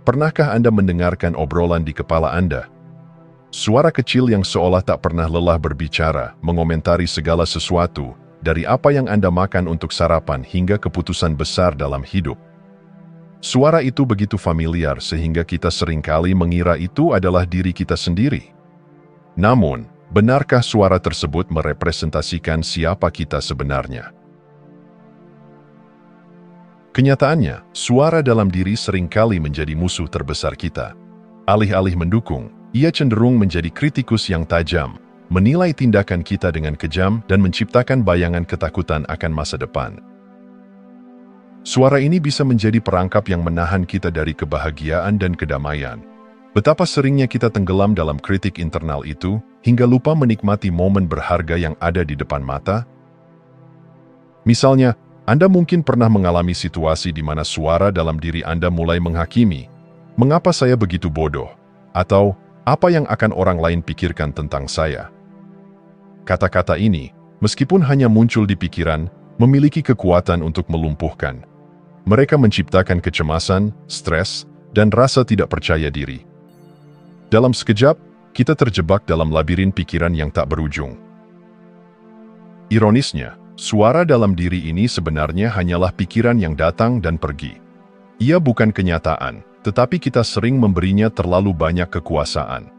Pernahkah Anda mendengarkan obrolan di kepala Anda? Suara kecil yang seolah tak pernah lelah berbicara, mengomentari segala sesuatu, dari apa yang Anda makan untuk sarapan hingga keputusan besar dalam hidup. Suara itu begitu familiar sehingga kita seringkali mengira itu adalah diri kita sendiri. Namun, benarkah suara tersebut merepresentasikan siapa kita sebenarnya? Kenyataannya, suara dalam diri seringkali menjadi musuh terbesar kita. Alih-alih mendukung, ia cenderung menjadi kritikus yang tajam, menilai tindakan kita dengan kejam dan menciptakan bayangan ketakutan akan masa depan. Suara ini bisa menjadi perangkap yang menahan kita dari kebahagiaan dan kedamaian. Betapa seringnya kita tenggelam dalam kritik internal itu, hingga lupa menikmati momen berharga yang ada di depan mata. Misalnya, Anda mungkin pernah mengalami situasi di mana suara dalam diri Anda mulai menghakimi, "Mengapa saya begitu bodoh?" Atau, "Apa yang akan orang lain pikirkan tentang saya?" Kata-kata ini, meskipun hanya muncul di pikiran, memiliki kekuatan untuk melumpuhkan. Mereka menciptakan kecemasan, stres, dan rasa tidak percaya diri. Dalam sekejap, kita terjebak dalam labirin pikiran yang tak berujung. Ironisnya, suara dalam diri ini sebenarnya hanyalah pikiran yang datang dan pergi. Ia bukan kenyataan, tetapi kita sering memberinya terlalu banyak kekuasaan.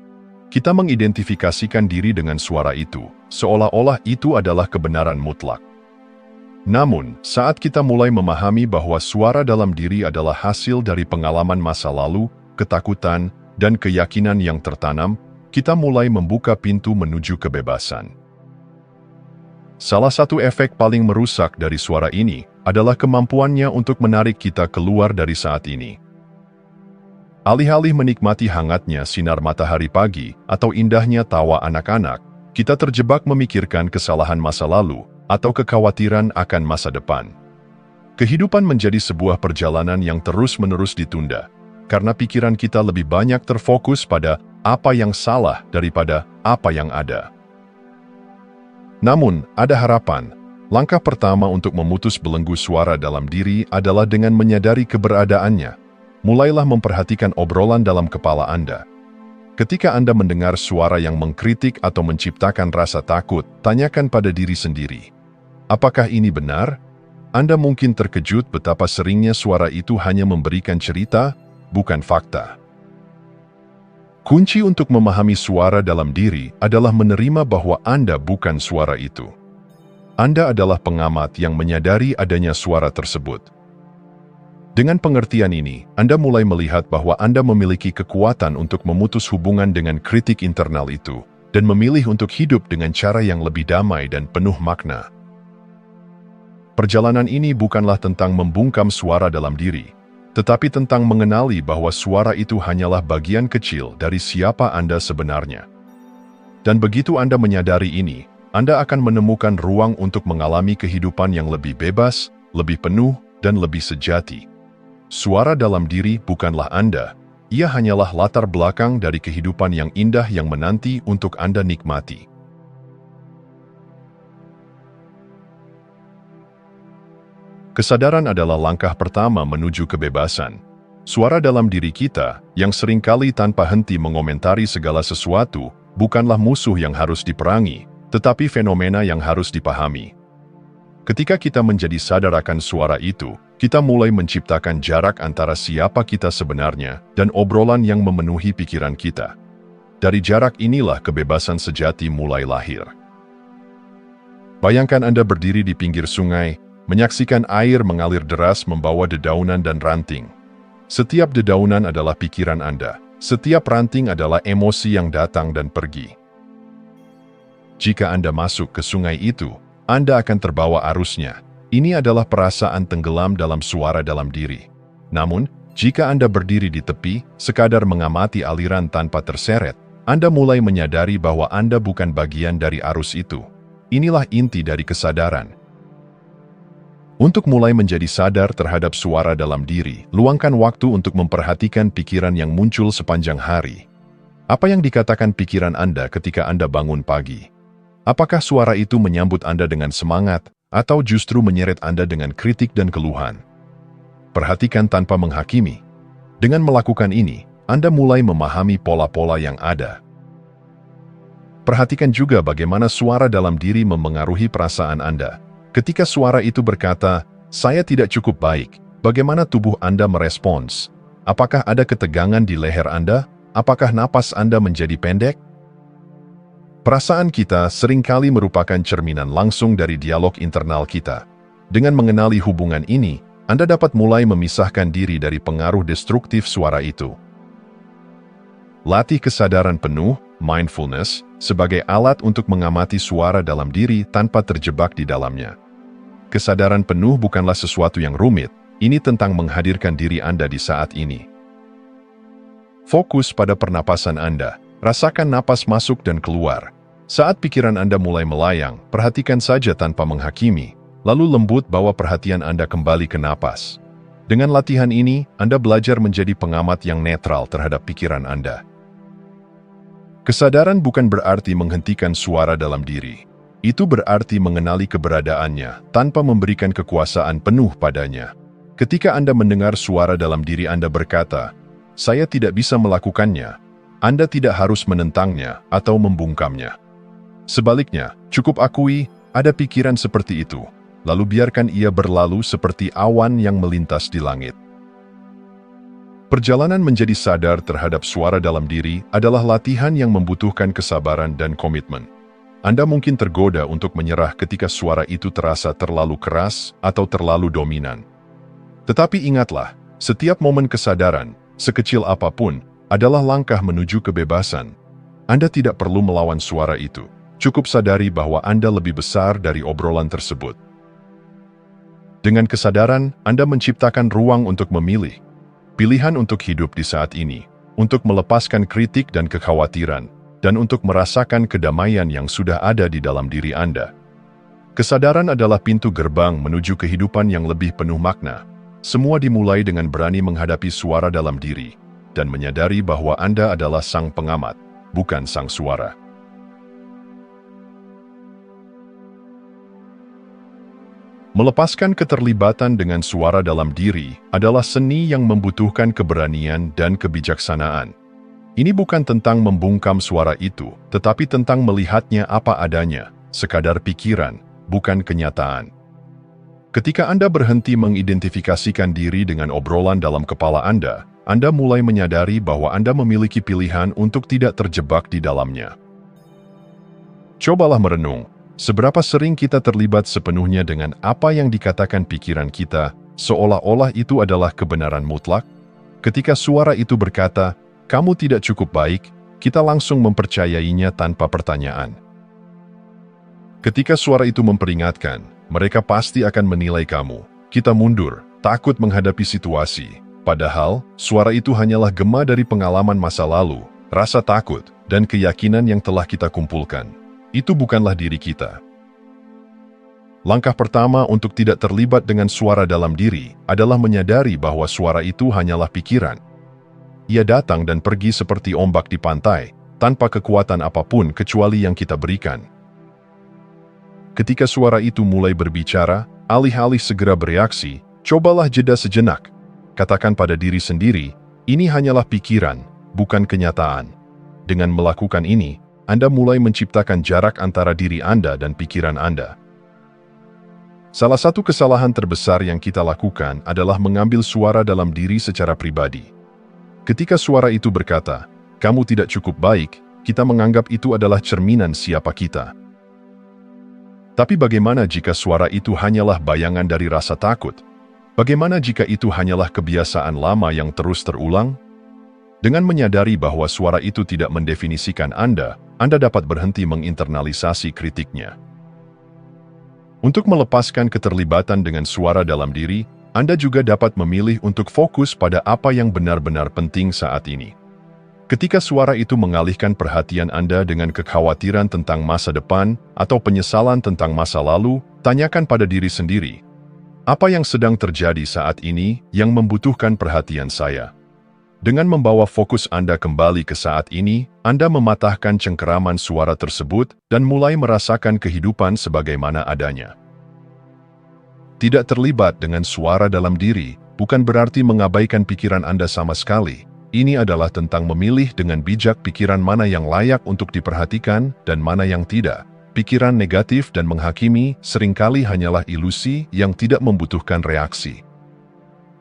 Kita mengidentifikasikan diri dengan suara itu, seolah-olah itu adalah kebenaran mutlak. Namun, saat kita mulai memahami bahwa suara dalam diri adalah hasil dari pengalaman masa lalu, ketakutan, dan keyakinan yang tertanam, kita mulai membuka pintu menuju kebebasan. Salah satu efek paling merusak dari suara ini adalah kemampuannya untuk menarik kita keluar dari saat ini. Alih-alih menikmati hangatnya sinar matahari pagi atau indahnya tawa anak-anak, kita terjebak memikirkan kesalahan masa lalu atau kekhawatiran akan masa depan. Kehidupan menjadi sebuah perjalanan yang terus-menerus ditunda, karena pikiran kita lebih banyak terfokus pada apa yang salah daripada apa yang ada. Namun, ada harapan. Langkah pertama untuk memutus belenggu suara dalam diri adalah dengan menyadari keberadaannya. Mulailah memperhatikan obrolan dalam kepala Anda. Ketika Anda mendengar suara yang mengkritik atau menciptakan rasa takut, tanyakan pada diri sendiri. Apakah ini benar? Anda mungkin terkejut betapa seringnya suara itu hanya memberikan cerita, bukan fakta. Kunci untuk memahami suara dalam diri adalah menerima bahwa Anda bukan suara itu. Anda adalah pengamat yang menyadari adanya suara tersebut. Dengan pengertian ini, Anda mulai melihat bahwa Anda memiliki kekuatan untuk memutus hubungan dengan kritik internal itu, dan memilih untuk hidup dengan cara yang lebih damai dan penuh makna. Perjalanan ini bukanlah tentang membungkam suara dalam diri, tetapi tentang mengenali bahwa suara itu hanyalah bagian kecil dari siapa Anda sebenarnya. Dan begitu Anda menyadari ini, Anda akan menemukan ruang untuk mengalami kehidupan yang lebih bebas, lebih penuh, dan lebih sejati. Suara dalam diri bukanlah Anda, ia hanyalah latar belakang dari kehidupan yang indah yang menanti untuk Anda nikmati. Kesadaran adalah langkah pertama menuju kebebasan. Suara dalam diri kita, yang seringkali tanpa henti mengomentari segala sesuatu, bukanlah musuh yang harus diperangi, tetapi fenomena yang harus dipahami. Ketika kita menjadi sadar akan suara itu, kita mulai menciptakan jarak antara siapa kita sebenarnya dan obrolan yang memenuhi pikiran kita. Dari jarak inilah kebebasan sejati mulai lahir. Bayangkan Anda berdiri di pinggir sungai, menyaksikan air mengalir deras membawa dedaunan dan ranting. Setiap dedaunan adalah pikiran Anda. Setiap ranting adalah emosi yang datang dan pergi. Jika Anda masuk ke sungai itu, Anda akan terbawa arusnya. Ini adalah perasaan tenggelam dalam suara dalam diri. Namun, jika Anda berdiri di tepi, sekadar mengamati aliran tanpa terseret, Anda mulai menyadari bahwa Anda bukan bagian dari arus itu. Inilah inti dari kesadaran. Untuk mulai menjadi sadar terhadap suara dalam diri, luangkan waktu untuk memperhatikan pikiran yang muncul sepanjang hari. Apa yang dikatakan pikiran Anda ketika Anda bangun pagi? Apakah suara itu menyambut Anda dengan semangat, atau justru menyeret Anda dengan kritik dan keluhan? Perhatikan tanpa menghakimi. Dengan melakukan ini, Anda mulai memahami pola-pola yang ada. Perhatikan juga bagaimana suara dalam diri memengaruhi perasaan Anda. Ketika suara itu berkata, "Saya tidak cukup baik," bagaimana tubuh Anda merespons? Apakah ada ketegangan di leher Anda? Apakah napas Anda menjadi pendek? Perasaan kita seringkali merupakan cerminan langsung dari dialog internal kita. Dengan mengenali hubungan ini, Anda dapat mulai memisahkan diri dari pengaruh destruktif suara itu. Latih kesadaran penuh, mindfulness, sebagai alat untuk mengamati suara dalam diri tanpa terjebak di dalamnya. Kesadaran penuh bukanlah sesuatu yang rumit, ini tentang menghadirkan diri Anda di saat ini. Fokus pada pernapasan Anda, rasakan napas masuk dan keluar. Saat pikiran Anda mulai melayang, perhatikan saja tanpa menghakimi, lalu lembut bawa perhatian Anda kembali ke napas. Dengan latihan ini, Anda belajar menjadi pengamat yang netral terhadap pikiran Anda. Kesadaran bukan berarti menghentikan suara dalam diri. Itu berarti mengenali keberadaannya tanpa memberikan kekuasaan penuh padanya. Ketika Anda mendengar suara dalam diri Anda berkata, "Saya tidak bisa melakukannya," Anda tidak harus menentangnya atau membungkamnya. Sebaliknya, cukup akui ada pikiran seperti itu, lalu biarkan ia berlalu seperti awan yang melintas di langit. Perjalanan menjadi sadar terhadap suara dalam diri adalah latihan yang membutuhkan kesabaran dan komitmen. Anda mungkin tergoda untuk menyerah ketika suara itu terasa terlalu keras atau terlalu dominan. Tetapi ingatlah, setiap momen kesadaran, sekecil apapun, adalah langkah menuju kebebasan. Anda tidak perlu melawan suara itu. Cukup sadari bahwa Anda lebih besar dari obrolan tersebut. Dengan kesadaran, Anda menciptakan ruang untuk memilih. Pilihan untuk hidup di saat ini, untuk melepaskan kritik dan kekhawatiran, dan untuk merasakan kedamaian yang sudah ada di dalam diri Anda. Kesadaran adalah pintu gerbang menuju kehidupan yang lebih penuh makna. Semua dimulai dengan berani menghadapi suara dalam diri, dan menyadari bahwa Anda adalah sang pengamat, bukan sang suara. Melepaskan keterlibatan dengan suara dalam diri adalah seni yang membutuhkan keberanian dan kebijaksanaan. Ini bukan tentang membungkam suara itu, tetapi tentang melihatnya apa adanya, sekadar pikiran, bukan kenyataan. Ketika Anda berhenti mengidentifikasikan diri dengan obrolan dalam kepala Anda mulai menyadari bahwa Anda memiliki pilihan untuk tidak terjebak di dalamnya. Cobalah merenung. Seberapa sering kita terlibat sepenuhnya dengan apa yang dikatakan pikiran kita, seolah-olah itu adalah kebenaran mutlak? Ketika suara itu berkata, "Kamu tidak cukup baik," kita langsung mempercayainya tanpa pertanyaan. Ketika suara itu memperingatkan, "Mereka pasti akan menilai kamu," kita mundur, takut menghadapi situasi. Padahal, suara itu hanyalah gema dari pengalaman masa lalu, rasa takut, dan keyakinan yang telah kita kumpulkan. Itu bukanlah diri kita. Langkah pertama untuk tidak terlibat dengan suara dalam diri adalah menyadari bahwa suara itu hanyalah pikiran. Ia datang dan pergi seperti ombak di pantai, tanpa kekuatan apapun kecuali yang kita berikan. Ketika suara itu mulai berbicara, alih-alih segera bereaksi, cobalah jeda sejenak. Katakan pada diri sendiri, "Ini hanyalah pikiran, bukan kenyataan." Dengan melakukan ini, Anda mulai menciptakan jarak antara diri Anda dan pikiran Anda. Salah satu kesalahan terbesar yang kita lakukan adalah mengambil suara dalam diri secara pribadi. Ketika suara itu berkata, "Kamu tidak cukup baik," kita menganggap itu adalah cerminan siapa kita. Tapi bagaimana jika suara itu hanyalah bayangan dari rasa takut? Bagaimana jika itu hanyalah kebiasaan lama yang terus terulang? Dengan menyadari bahwa suara itu tidak mendefinisikan Anda dapat berhenti menginternalisasi kritiknya. Untuk melepaskan keterlibatan dengan suara dalam diri, Anda juga dapat memilih untuk fokus pada apa yang benar-benar penting saat ini. Ketika suara itu mengalihkan perhatian Anda dengan kekhawatiran tentang masa depan atau penyesalan tentang masa lalu, tanyakan pada diri sendiri, apa yang sedang terjadi saat ini yang membutuhkan perhatian saya? Dengan membawa fokus Anda kembali ke saat ini, Anda mematahkan cengkeraman suara tersebut dan mulai merasakan kehidupan sebagaimana adanya. Tidak terlibat dengan suara dalam diri bukan berarti mengabaikan pikiran Anda sama sekali. Ini adalah tentang memilih dengan bijak pikiran mana yang layak untuk diperhatikan dan mana yang tidak. Pikiran negatif dan menghakimi seringkali hanyalah ilusi yang tidak membutuhkan reaksi.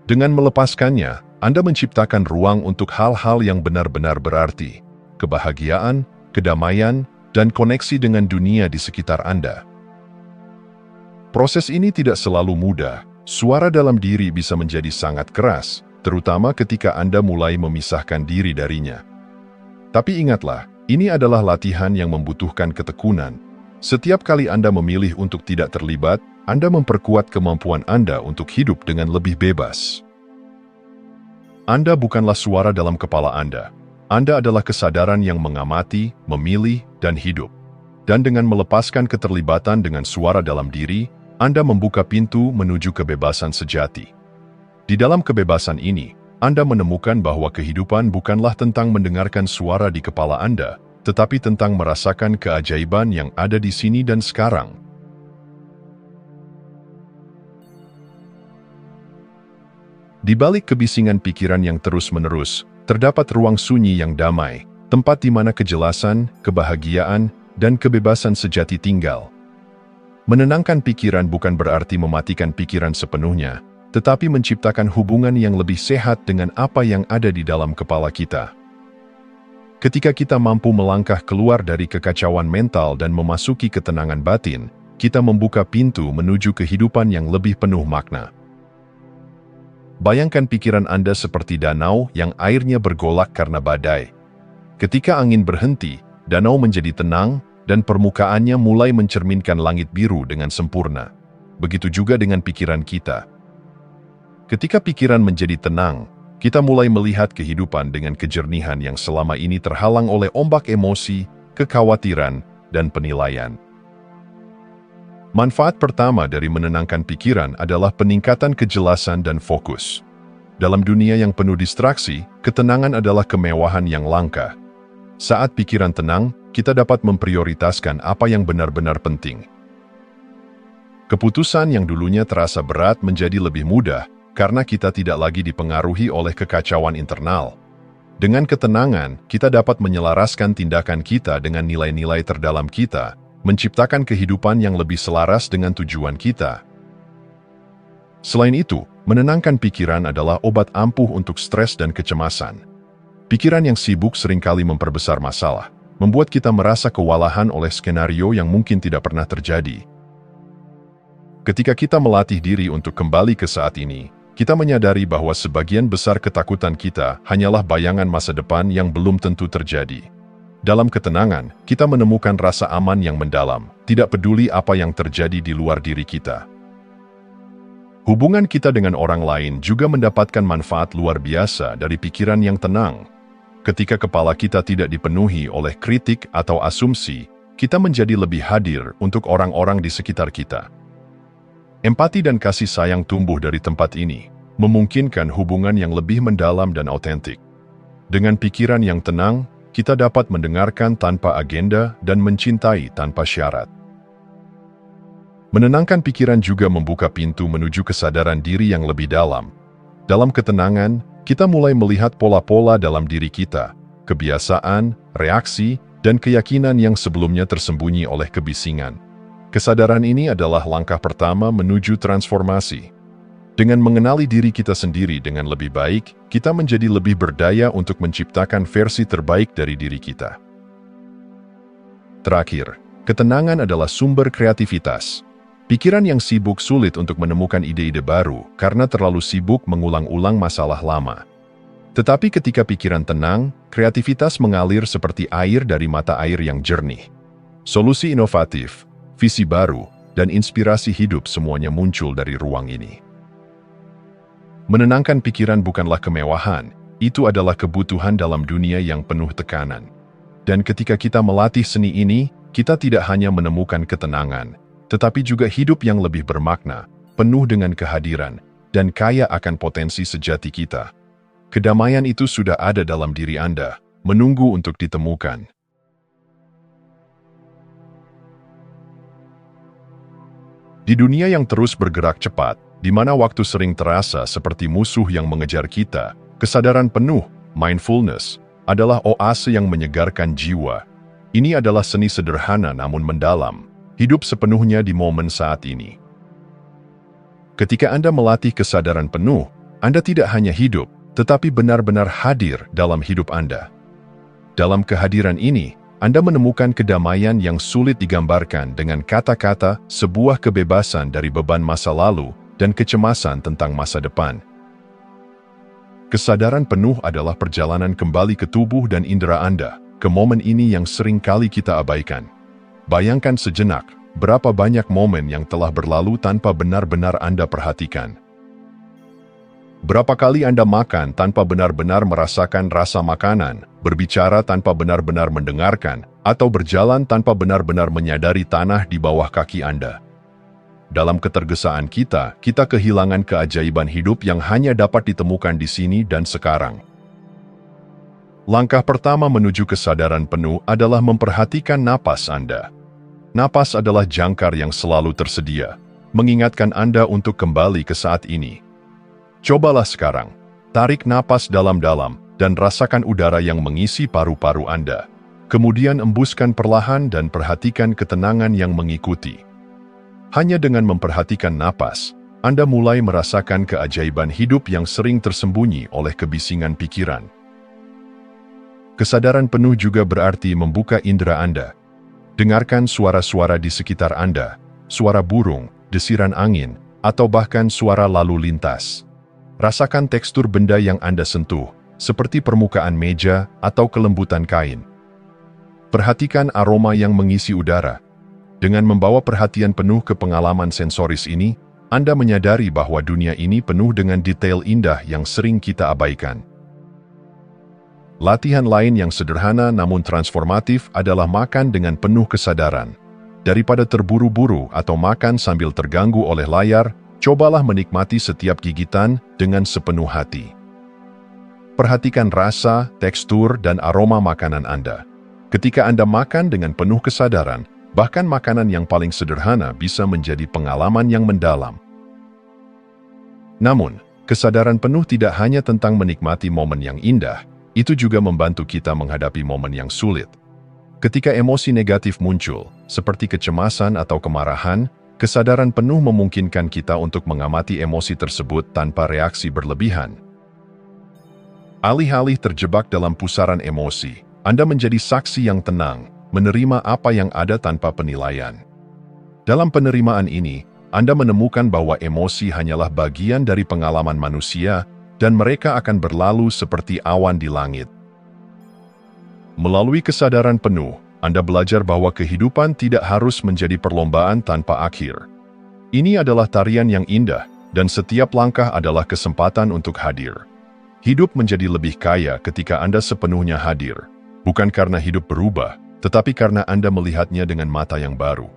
Dengan melepaskannya, Anda menciptakan ruang untuk hal-hal yang benar-benar berarti. Kebahagiaan, kedamaian, dan koneksi dengan dunia di sekitar Anda. Proses ini tidak selalu mudah. Suara dalam diri bisa menjadi sangat keras, terutama ketika Anda mulai memisahkan diri darinya. Tapi ingatlah, ini adalah latihan yang membutuhkan ketekunan. Setiap kali Anda memilih untuk tidak terlibat, Anda memperkuat kemampuan Anda untuk hidup dengan lebih bebas. Anda bukanlah suara dalam kepala Anda. Anda adalah kesadaran yang mengamati, memilih, dan hidup. Dan dengan melepaskan keterlibatan dengan suara dalam diri, Anda membuka pintu menuju kebebasan sejati. Di dalam kebebasan ini, Anda menemukan bahwa kehidupan bukanlah tentang mendengarkan suara di kepala Anda, tetapi tentang merasakan keajaiban yang ada di sini dan sekarang. Di balik kebisingan pikiran yang terus-menerus, terdapat ruang sunyi yang damai, tempat di mana kejelasan, kebahagiaan, dan kebebasan sejati tinggal. Menenangkan pikiran bukan berarti mematikan pikiran sepenuhnya, tetapi menciptakan hubungan yang lebih sehat dengan apa yang ada di dalam kepala kita. Ketika kita mampu melangkah keluar dari kekacauan mental dan memasuki ketenangan batin, kita membuka pintu menuju kehidupan yang lebih penuh makna. Bayangkan pikiran Anda seperti danau yang airnya bergolak karena badai. Ketika angin berhenti, danau menjadi tenang dan permukaannya mulai mencerminkan langit biru dengan sempurna. Begitu juga dengan pikiran kita. Ketika pikiran menjadi tenang, kita mulai melihat kehidupan dengan kejernihan yang selama ini terhalang oleh ombak emosi, kekhawatiran, dan penilaian. Manfaat pertama dari menenangkan pikiran adalah peningkatan kejelasan dan fokus. Dalam dunia yang penuh distraksi, ketenangan adalah kemewahan yang langka. Saat pikiran tenang, kita dapat memprioritaskan apa yang benar-benar penting. Keputusan yang dulunya terasa berat menjadi lebih mudah, karena kita tidak lagi dipengaruhi oleh kekacauan internal. Dengan ketenangan, kita dapat menyelaraskan tindakan kita dengan nilai-nilai terdalam kita, menciptakan kehidupan yang lebih selaras dengan tujuan kita. Selain itu, menenangkan pikiran adalah obat ampuh untuk stres dan kecemasan. Pikiran yang sibuk seringkali memperbesar masalah, membuat kita merasa kewalahan oleh skenario yang mungkin tidak pernah terjadi. Ketika kita melatih diri untuk kembali ke saat ini, kita menyadari bahwa sebagian besar ketakutan kita hanyalah bayangan masa depan yang belum tentu terjadi. Dalam ketenangan, kita menemukan rasa aman yang mendalam, tidak peduli apa yang terjadi di luar diri kita. Hubungan kita dengan orang lain juga mendapatkan manfaat luar biasa dari pikiran yang tenang. Ketika kepala kita tidak dipenuhi oleh kritik atau asumsi, kita menjadi lebih hadir untuk orang-orang di sekitar kita. Empati dan kasih sayang tumbuh dari tempat ini, memungkinkan hubungan yang lebih mendalam dan autentik. Dengan pikiran yang tenang, kita dapat mendengarkan tanpa agenda dan mencintai tanpa syarat. Menenangkan pikiran juga membuka pintu menuju kesadaran diri yang lebih dalam. Dalam ketenangan, kita mulai melihat pola-pola dalam diri kita, kebiasaan, reaksi, dan keyakinan yang sebelumnya tersembunyi oleh kebisingan. Kesadaran ini adalah langkah pertama menuju transformasi. Dengan mengenali diri kita sendiri dengan lebih baik, kita menjadi lebih berdaya untuk menciptakan versi terbaik dari diri kita. Terakhir, ketenangan adalah sumber kreativitas. Pikiran yang sibuk sulit untuk menemukan ide-ide baru karena terlalu sibuk mengulang-ulang masalah lama. Tetapi ketika pikiran tenang, kreativitas mengalir seperti air dari mata air yang jernih. Solusi inovatif, visi baru, dan inspirasi hidup semuanya muncul dari ruang ini. Menenangkan pikiran bukanlah kemewahan, itu adalah kebutuhan dalam dunia yang penuh tekanan. Dan ketika kita melatih seni ini, kita tidak hanya menemukan ketenangan, tetapi juga hidup yang lebih bermakna, penuh dengan kehadiran, dan kaya akan potensi sejati kita. Kedamaian itu sudah ada dalam diri Anda, menunggu untuk ditemukan. Di dunia yang terus bergerak cepat, di mana waktu sering terasa seperti musuh yang mengejar kita, kesadaran penuh, mindfulness, adalah oase yang menyegarkan jiwa. Ini adalah seni sederhana namun mendalam, hidup sepenuhnya di momen saat ini. Ketika Anda melatih kesadaran penuh, Anda tidak hanya hidup, tetapi benar-benar hadir dalam hidup Anda. Dalam kehadiran ini, Anda menemukan kedamaian yang sulit digambarkan dengan kata-kata, sebuah kebebasan dari beban masa lalu dan kecemasan tentang masa depan. Kesadaran penuh adalah perjalanan kembali ke tubuh dan indera Anda, ke momen ini yang sering kali kita abaikan. Bayangkan sejenak, berapa banyak momen yang telah berlalu tanpa benar-benar Anda perhatikan. Berapa kali Anda makan tanpa benar-benar merasakan rasa makanan, berbicara tanpa benar-benar mendengarkan, atau berjalan tanpa benar-benar menyadari tanah di bawah kaki Anda. Dalam ketergesaan kita kehilangan keajaiban hidup yang hanya dapat ditemukan di sini dan sekarang. Langkah pertama menuju kesadaran penuh adalah memperhatikan napas Anda. Napas adalah jangkar yang selalu tersedia, mengingatkan Anda untuk kembali ke saat ini. Cobalah sekarang, tarik napas dalam-dalam dan rasakan udara yang mengisi paru-paru Anda. Kemudian embuskan perlahan dan perhatikan ketenangan yang mengikuti. Hanya dengan memperhatikan napas, Anda mulai merasakan keajaiban hidup yang sering tersembunyi oleh kebisingan pikiran. Kesadaran penuh juga berarti membuka indera Anda. Dengarkan suara-suara di sekitar Anda, suara burung, desiran angin, atau bahkan suara lalu lintas. Rasakan tekstur benda yang Anda sentuh, seperti permukaan meja atau kelembutan kain. Perhatikan aroma yang mengisi udara. Dengan membawa perhatian penuh ke pengalaman sensoris ini, Anda menyadari bahwa dunia ini penuh dengan detail indah yang sering kita abaikan. Latihan lain yang sederhana namun transformatif adalah makan dengan penuh kesadaran. Daripada terburu-buru atau makan sambil terganggu oleh layar, cobalah menikmati setiap gigitan dengan sepenuh hati. Perhatikan rasa, tekstur, dan aroma makanan Anda. Ketika Anda makan dengan penuh kesadaran, bahkan makanan yang paling sederhana bisa menjadi pengalaman yang mendalam. Namun, kesadaran penuh tidak hanya tentang menikmati momen yang indah, itu juga membantu kita menghadapi momen yang sulit. Ketika emosi negatif muncul, seperti kecemasan atau kemarahan, kesadaran penuh memungkinkan kita untuk mengamati emosi tersebut tanpa reaksi berlebihan. Alih-alih terjebak dalam pusaran emosi, Anda menjadi saksi yang tenang, menerima apa yang ada tanpa penilaian. Dalam penerimaan ini, Anda menemukan bahwa emosi hanyalah bagian dari pengalaman manusia dan mereka akan berlalu seperti awan di langit. Melalui kesadaran penuh, Anda belajar bahwa kehidupan tidak harus menjadi perlombaan tanpa akhir. Ini adalah tarian yang indah, dan setiap langkah adalah kesempatan untuk hadir. Hidup menjadi lebih kaya ketika Anda sepenuhnya hadir, bukan karena hidup berubah, tetapi karena Anda melihatnya dengan mata yang baru.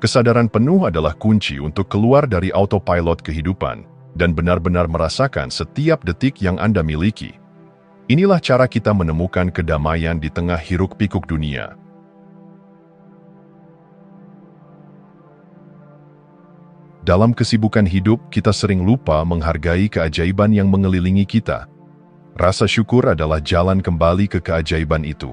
Kesadaran penuh adalah kunci untuk keluar dari autopilot kehidupan, dan benar-benar merasakan setiap detik yang Anda miliki. Inilah cara kita menemukan kedamaian di tengah hiruk-pikuk dunia. Dalam kesibukan hidup, kita sering lupa menghargai keajaiban yang mengelilingi kita. Rasa syukur adalah jalan kembali ke keajaiban itu.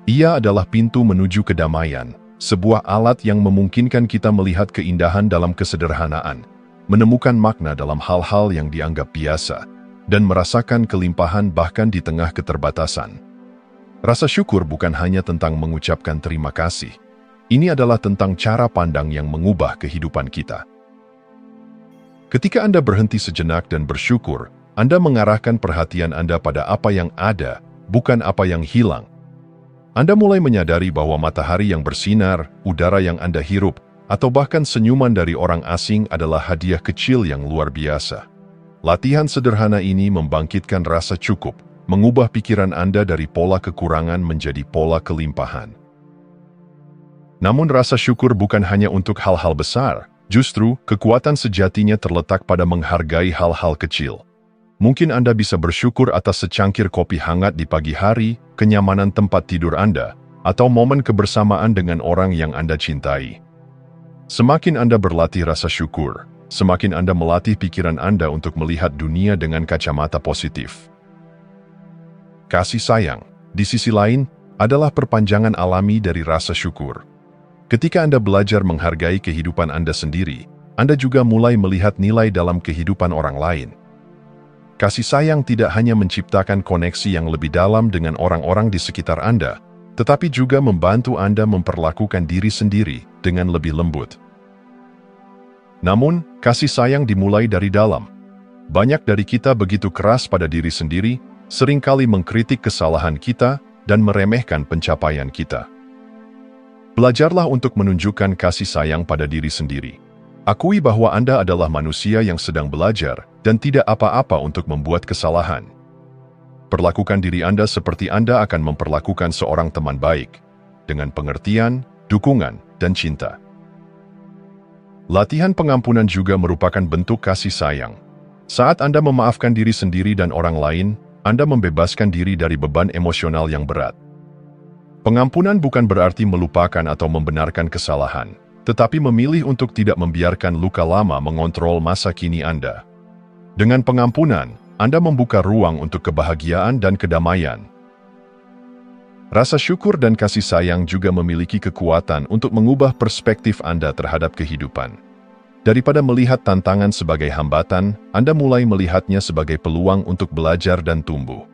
Ia adalah pintu menuju kedamaian, sebuah alat yang memungkinkan kita melihat keindahan dalam kesederhanaan, menemukan makna dalam hal-hal yang dianggap biasa, dan merasakan kelimpahan bahkan di tengah keterbatasan. Rasa syukur bukan hanya tentang mengucapkan terima kasih. Ini adalah tentang cara pandang yang mengubah kehidupan kita. Ketika Anda berhenti sejenak dan bersyukur, Anda mengarahkan perhatian Anda pada apa yang ada, bukan apa yang hilang. Anda mulai menyadari bahwa matahari yang bersinar, udara yang Anda hirup, atau bahkan senyuman dari orang asing adalah hadiah kecil yang luar biasa. Latihan sederhana ini membangkitkan rasa cukup, mengubah pikiran Anda dari pola kekurangan menjadi pola kelimpahan. Namun rasa syukur bukan hanya untuk hal-hal besar, justru kekuatan sejatinya terletak pada menghargai hal-hal kecil. Mungkin Anda bisa bersyukur atas secangkir kopi hangat di pagi hari, kenyamanan tempat tidur Anda, atau momen kebersamaan dengan orang yang Anda cintai. Semakin Anda berlatih rasa syukur, semakin Anda melatih pikiran Anda untuk melihat dunia dengan kacamata positif. Kasih sayang, di sisi lain, adalah perpanjangan alami dari rasa syukur. Ketika Anda belajar menghargai kehidupan Anda sendiri, Anda juga mulai melihat nilai dalam kehidupan orang lain. Kasih sayang tidak hanya menciptakan koneksi yang lebih dalam dengan orang-orang di sekitar Anda, tetapi juga membantu Anda memperlakukan diri sendiri dengan lebih lembut. Namun, kasih sayang dimulai dari dalam. Banyak dari kita begitu keras pada diri sendiri, seringkali mengkritik kesalahan kita dan meremehkan pencapaian kita. Belajarlah untuk menunjukkan kasih sayang pada diri sendiri. Akui bahwa Anda adalah manusia yang sedang belajar dan tidak apa-apa untuk membuat kesalahan. Perlakukan diri Anda seperti Anda akan memperlakukan seorang teman baik, dengan pengertian, dukungan, dan cinta. Latihan pengampunan juga merupakan bentuk kasih sayang. Saat Anda memaafkan diri sendiri dan orang lain, Anda membebaskan diri dari beban emosional yang berat. Pengampunan bukan berarti melupakan atau membenarkan kesalahan, tetapi memilih untuk tidak membiarkan luka lama mengontrol masa kini Anda. Dengan pengampunan, Anda membuka ruang untuk kebahagiaan dan kedamaian. Rasa syukur dan kasih sayang juga memiliki kekuatan untuk mengubah perspektif Anda terhadap kehidupan. Daripada melihat tantangan sebagai hambatan, Anda mulai melihatnya sebagai peluang untuk belajar dan tumbuh.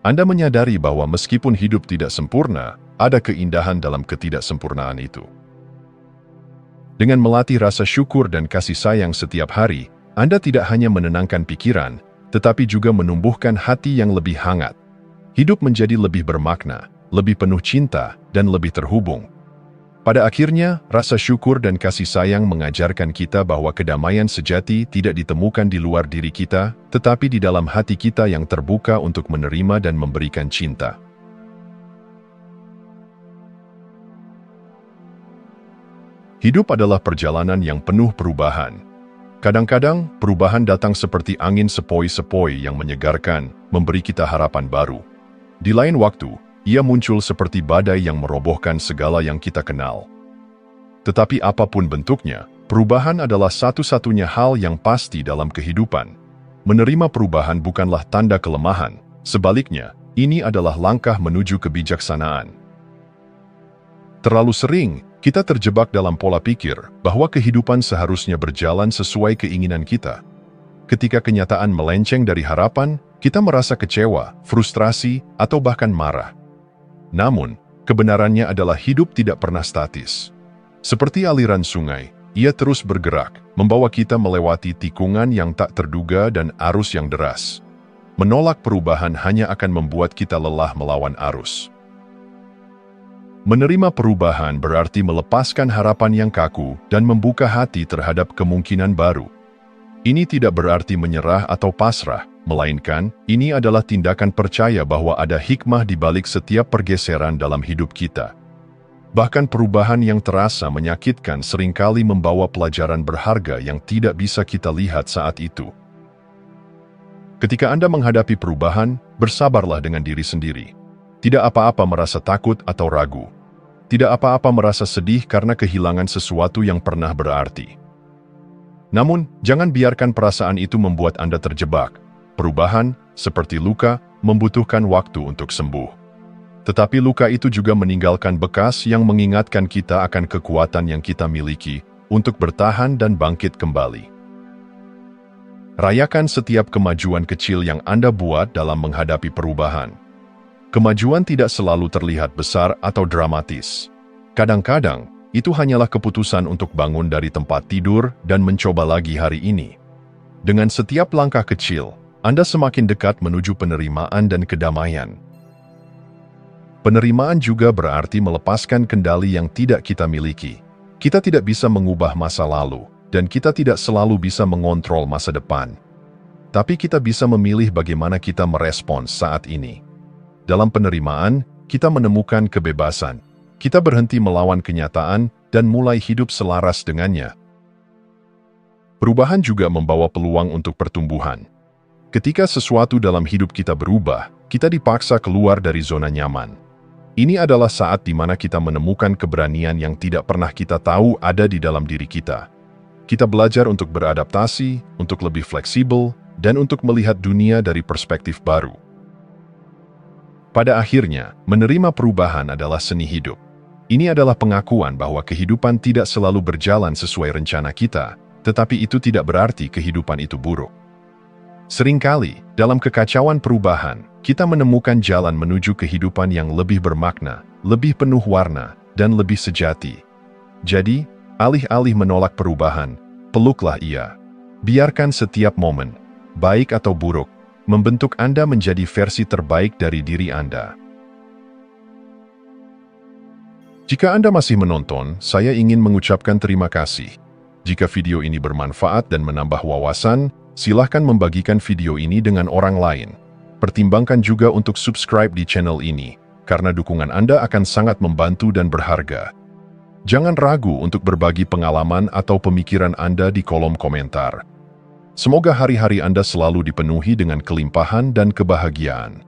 Anda menyadari bahwa meskipun hidup tidak sempurna, ada keindahan dalam ketidaksempurnaan itu. Dengan melatih rasa syukur dan kasih sayang setiap hari, Anda tidak hanya menenangkan pikiran, tetapi juga menumbuhkan hati yang lebih hangat. Hidup menjadi lebih bermakna, lebih penuh cinta, dan lebih terhubung. Pada akhirnya, rasa syukur dan kasih sayang mengajarkan kita bahwa kedamaian sejati tidak ditemukan di luar diri kita, tetapi di dalam hati kita yang terbuka untuk menerima dan memberikan cinta. Hidup adalah perjalanan yang penuh perubahan. Kadang-kadang, perubahan datang seperti angin sepoi-sepoi yang menyegarkan, memberi kita harapan baru. Di lain waktu, ia muncul seperti badai yang merobohkan segala yang kita kenal. Tetapi apapun bentuknya, perubahan adalah satu-satunya hal yang pasti dalam kehidupan. Menerima perubahan bukanlah tanda kelemahan, sebaliknya, ini adalah langkah menuju kebijaksanaan. Terlalu sering, kita terjebak dalam pola pikir bahwa kehidupan seharusnya berjalan sesuai keinginan kita. Ketika kenyataan melenceng dari harapan, kita merasa kecewa, frustrasi, atau bahkan marah. Namun, kebenarannya adalah hidup tidak pernah statis. Seperti aliran sungai, ia terus bergerak, membawa kita melewati tikungan yang tak terduga dan arus yang deras. Menolak perubahan hanya akan membuat kita lelah melawan arus. Menerima perubahan berarti melepaskan harapan yang kaku dan membuka hati terhadap kemungkinan baru. Ini tidak berarti menyerah atau pasrah, melainkan ini adalah tindakan percaya bahwa ada hikmah di balik setiap pergeseran dalam hidup kita. Bahkan perubahan yang terasa menyakitkan seringkali membawa pelajaran berharga yang tidak bisa kita lihat saat itu. Ketika Anda menghadapi perubahan, bersabarlah dengan diri sendiri. Tidak apa-apa merasa takut atau ragu. Tidak apa-apa merasa sedih karena kehilangan sesuatu yang pernah berarti. Namun, jangan biarkan perasaan itu membuat Anda terjebak. Perubahan, seperti luka, membutuhkan waktu untuk sembuh. Tetapi luka itu juga meninggalkan bekas yang mengingatkan kita akan kekuatan yang kita miliki untuk bertahan dan bangkit kembali. Rayakan setiap kemajuan kecil yang Anda buat dalam menghadapi perubahan. Kemajuan tidak selalu terlihat besar atau dramatis. Kadang-kadang, itu hanyalah keputusan untuk bangun dari tempat tidur dan mencoba lagi hari ini. Dengan setiap langkah kecil, Anda semakin dekat menuju penerimaan dan kedamaian. Penerimaan juga berarti melepaskan kendali yang tidak kita miliki. Kita tidak bisa mengubah masa lalu, dan kita tidak selalu bisa mengontrol masa depan. Tapi kita bisa memilih bagaimana kita merespons saat ini. Dalam penerimaan, kita menemukan kebebasan. Kita berhenti melawan kenyataan dan mulai hidup selaras dengannya. Perubahan juga membawa peluang untuk pertumbuhan. Ketika sesuatu dalam hidup kita berubah, kita dipaksa keluar dari zona nyaman. Ini adalah saat di mana kita menemukan keberanian yang tidak pernah kita tahu ada di dalam diri kita. Kita belajar untuk beradaptasi, untuk lebih fleksibel, dan untuk melihat dunia dari perspektif baru. Pada akhirnya, menerima perubahan adalah seni hidup. Ini adalah pengakuan bahwa kehidupan tidak selalu berjalan sesuai rencana kita, tetapi itu tidak berarti kehidupan itu buruk. Seringkali, dalam kekacauan perubahan, kita menemukan jalan menuju kehidupan yang lebih bermakna, lebih penuh warna, dan lebih sejati. Jadi, alih-alih menolak perubahan, peluklah ia. Biarkan setiap momen, baik atau buruk, membentuk Anda menjadi versi terbaik dari diri Anda. Jika Anda masih menonton, saya ingin mengucapkan terima kasih. Jika video ini bermanfaat dan menambah wawasan, silahkan membagikan video ini dengan orang lain. Pertimbangkan juga untuk subscribe di channel ini, karena dukungan Anda akan sangat membantu dan berharga. Jangan ragu untuk berbagi pengalaman atau pemikiran Anda di kolom komentar. Semoga hari-hari Anda selalu dipenuhi dengan kelimpahan dan kebahagiaan.